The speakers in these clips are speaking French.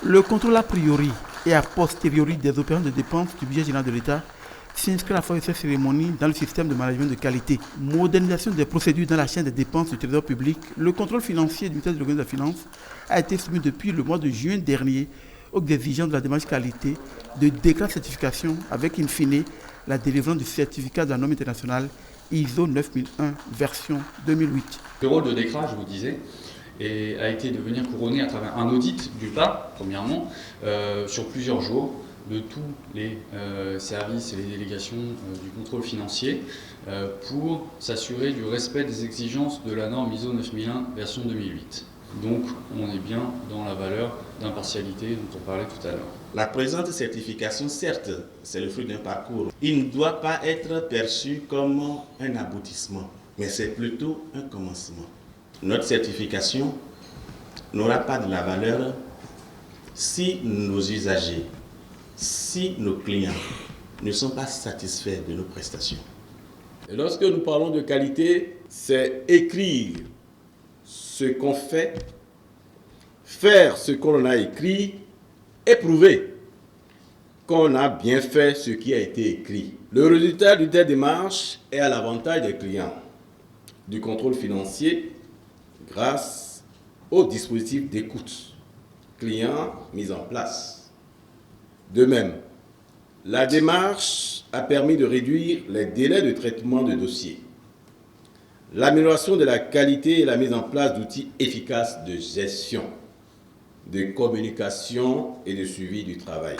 Le contrôle a priori et a posteriori des opérations de dépenses du budget général de l'État s'inscrit à la fois de cette cérémonie dans le système de management de qualité. Modernisation des procédures dans la chaîne des dépenses du trésor public. Le contrôle financier du ministère de l'Économie et de la Finance a été soumis depuis le mois de juin dernier aux exigences de la démarche qualité de décret de certification avec in fine la délivrance du certificat de la norme internationale ISO 9001 version 2008. Le rôle de DECRA, je vous disais, a été de venir couronner à travers un audit du PA, premièrement, sur plusieurs jours, de tous les services et les délégations du contrôle financier pour s'assurer du respect des exigences de la norme ISO 9001 version 2008. Donc on est bien dans la valeur d'impartialité dont on parlait tout à l'heure. La présente certification, certes, c'est le fruit d'un parcours. Il ne doit pas être perçu comme un aboutissement, mais c'est plutôt un commencement. Notre certification n'aura pas de la valeur si nos usagers, si nos clients ne sont pas satisfaits de nos prestations. Et lorsque nous parlons de qualité, c'est écrire ce qu'on fait, faire ce qu'on a écrit et prouver qu'on a bien fait ce qui a été écrit. Le résultat d'une telle démarche est à l'avantage des clients, du contrôle financier grâce au dispositif d'écoute client mis en place. De même, la démarche a permis de réduire les délais de traitement de dossiers, l'amélioration de la qualité et la mise en place d'outils efficaces de gestion, de communication et de suivi du travail.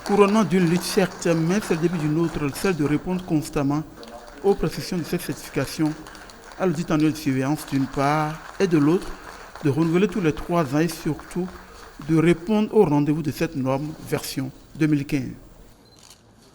Couronnant d'une lutte certes, mais c'est le début d'une autre, celle de répondre constamment aux précisions de cette certification, à l'audit annuel de surveillance d'une part, et de l'autre, de renouveler tous les 3 ans et surtout de répondre au rendez-vous de cette norme version 2015.